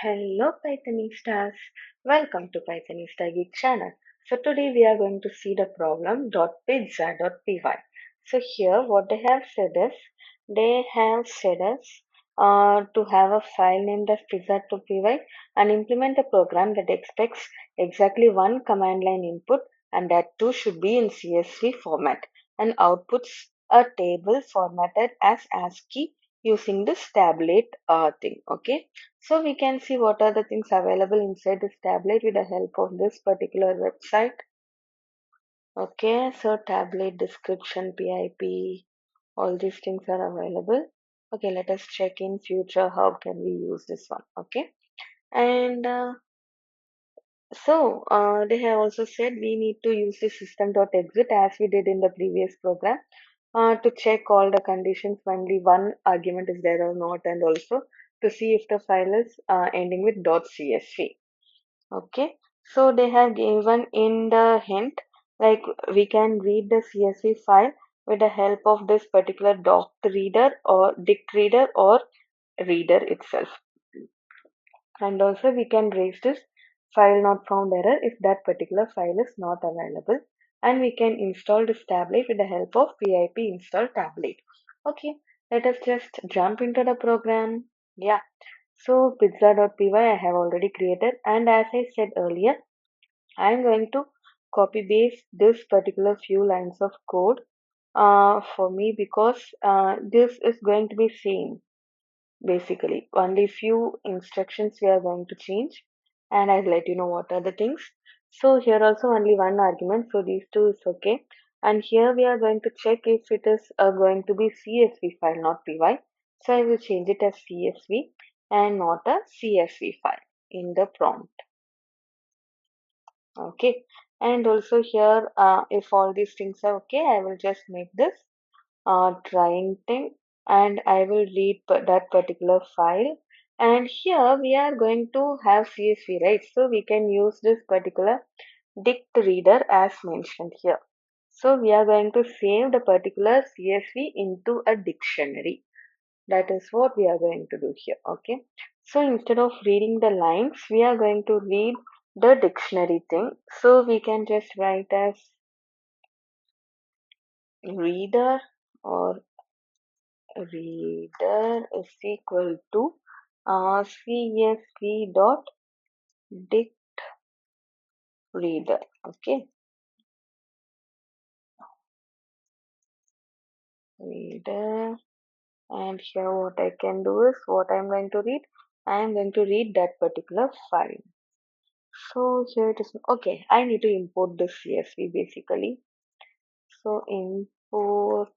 Hello Pythonistas, welcome to Pythonista Geek channel. So today we are going to see the problem .pizza.py. So here what they have said is, to have a file named as pizza.py and implement a program that expects exactly one command line input, and that too should be in CSV format, and outputs a table formatted as ASCII using this tablet thing. Okay, so we can see what are the things available inside this tablet with the help of this particular website. Okay, so tablet description, PIP, all these things are available. Okay, let us check in future how can we use this one. Okay, and they have also said we need to use the system.exit as we did in the previous program to check all the conditions when only one argument is there or not, and also to see if the file is ending with .csv. Okay, so they have given in the hint like we can read the CSV file with the help of this particular doc reader or dict reader or reader itself, and also we can raise this file not found error if that particular file is not available, and we can install this tablet with the help of pip install tablet. Okay, let us just jump into the program. Yeah, so pizza.py I have already created, and as I said earlier, I'm going to copy paste this particular few lines of code for me, because this is going to be same. Basically, only few instructions we are going to change, and I'll let you know what are the things. So here also only one argument, so these two is okay. And here we are going to check if it is going to be CSV file, not PY. So I will change it as CSV and not a CSV file in the prompt. Okay, and also here if all these things are okay, I will just make this trying thing, and I will read that particular file. And here we are going to have CSV, right? So we can use this particular dict reader as mentioned here. So we are going to save the particular CSV into a dictionary. That is what we are going to do here. Okay, so instead of reading the lines, we are going to read the dictionary thing. So we can just write as reader, or reader is equal to CSV dot dict reader. Okay, reader, and here what I can do is, what I'm going to read, I am going to read that particular file. So here it is. Okay, I need to import this CSV basically. So import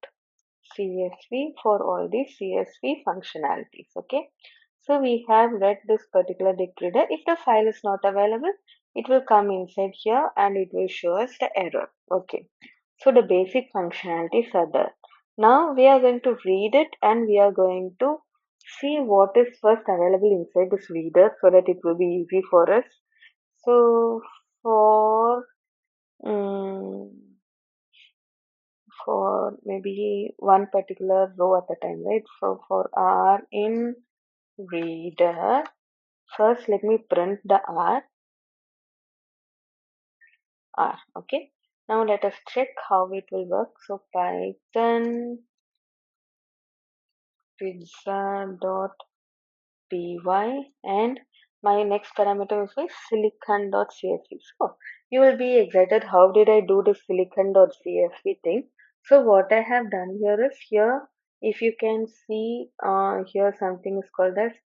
CSV for all the CSV functionalities. Okay, so we have read this particular dict reader. If the file is not available, it will come inside here and it will show us the error. Okay, so the basic functionalities are there. Now we are going to read it, and we are going to see what is first available inside this reader so that it will be easy for us. So for um, for maybe one particular row at a time, right? So for R in reader, first let me print the R. Okay. Now let us check how it will work. So Python pizza.py, and my next parameter is like silicon.csv. So you will be excited, how did I do the silicon.csv thing? So what I have done here is, here if you can see here something is called as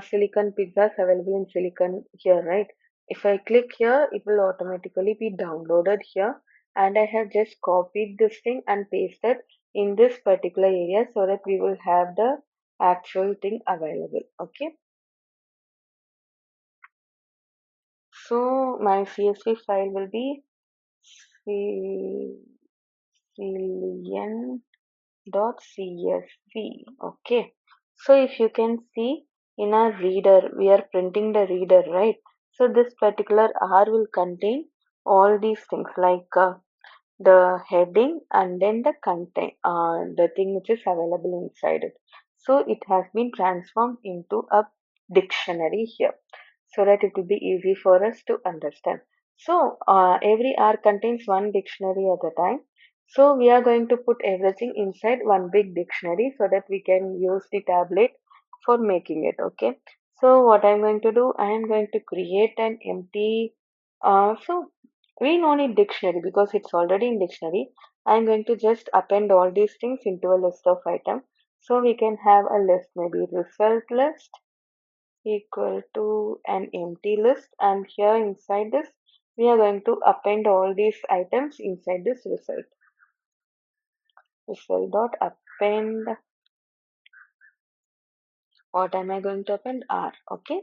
silicon pizzas available in silicon here, right? If I click here, it will automatically be downloaded here, and I have just copied this thing and pasted in this particular area so that we will have the actual thing available. Okay, so my CSV file will be cillian.csv. Okay, so if you can see in our reader, we are printing the reader, right? So this particular R will contain all these things like the heading and then the content, the thing which is available inside it. So it has been transformed into a dictionary here so that it will be easy for us to understand. So every R contains one dictionary at a time. So we are going to put everything inside one big dictionary so that we can use the tablet for making it. Okay. So what I'm going to do, I am going to create an empty. So we don't need dictionary because it's already in dictionary. I'm going to just append all these things into a list of items. So we can have a list, maybe result list equal to an empty list, and here inside this we are going to append all these items inside this result dot append. What am I going to append? R. Okay,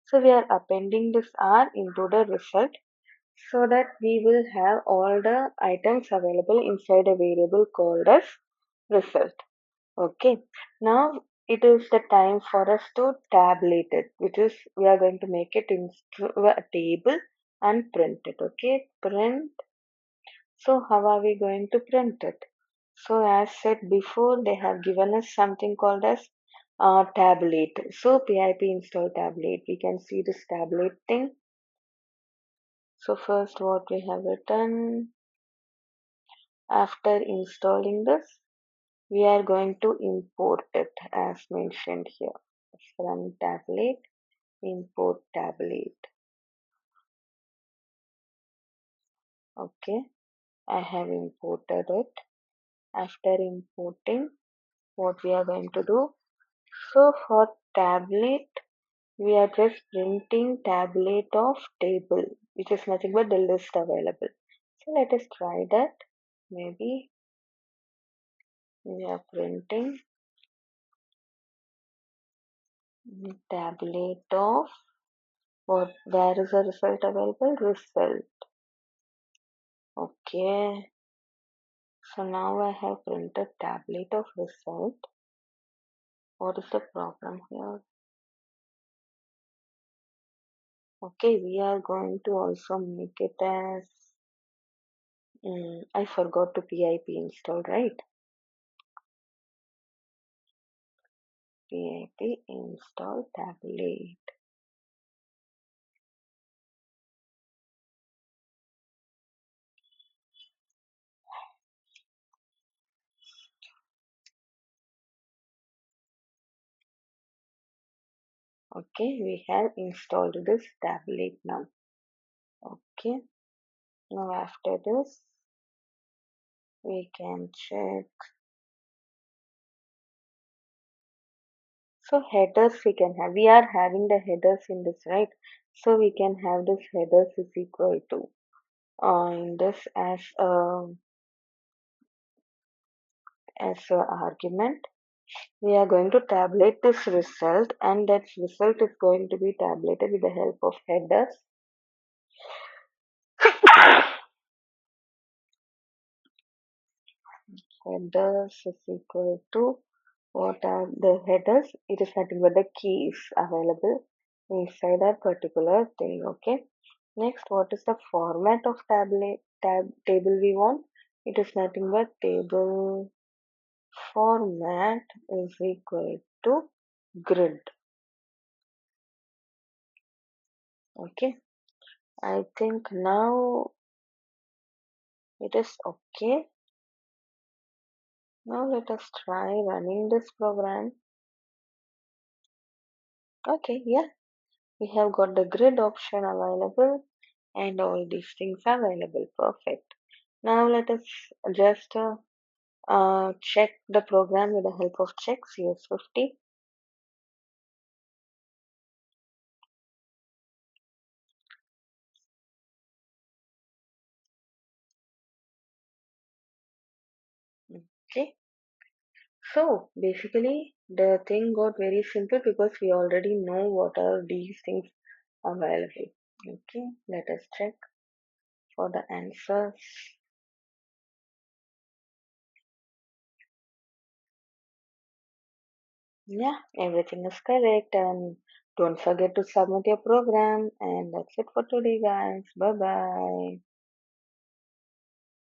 so we are appending this R into the result so that we will have all the items available inside a variable called as result. Okay, now it is the time for us to tabulate it, which is we are going to make it into a table and print it. Okay, print. So how are we going to print it? So as said before, they have given us something called as tabulate. So pip install tabulate. We can see this tabulate thing. So first what we have written, after installing this, we are going to import it as mentioned here. From tablet, import tablet. Okay, I have imported it. After importing, what we are going to do, so for tablet we are just printing tablet of table, which is nothing but the list available. So let us try that. Maybe we are printing tablet of what, where is the result available? Result. Okay, so now I have printed tablet of result. What is the problem here? Okay, we are going to also make it as I forgot to pip install, right? Pip install tablet. Okay, we have installed this tablet now. Okay, now after this, we can check. So headers we can have. We are having the headers in this, right? So we can have this headers is equal to in this as a argument. We are going to tabulate this result, and that result is going to be tabulated with the help of headers. Headers is equal to what are the headers? It is nothing but the keys available inside that particular thing. Okay. Next, what is the format of table we want? It is nothing but table format is equal to grid. Okay. I think now it is okay. Now let us try running this program. Okay, yeah, we have got the grid option available and all these things available. Perfect. Now let us just check the program with the help of check CS50. Okay. So basically the thing got very simple because we already know what are these things available. Okay, let us check for the answers. Yeah, everything is correct, and don't forget to submit your program. And that's it for today, guys. Bye bye.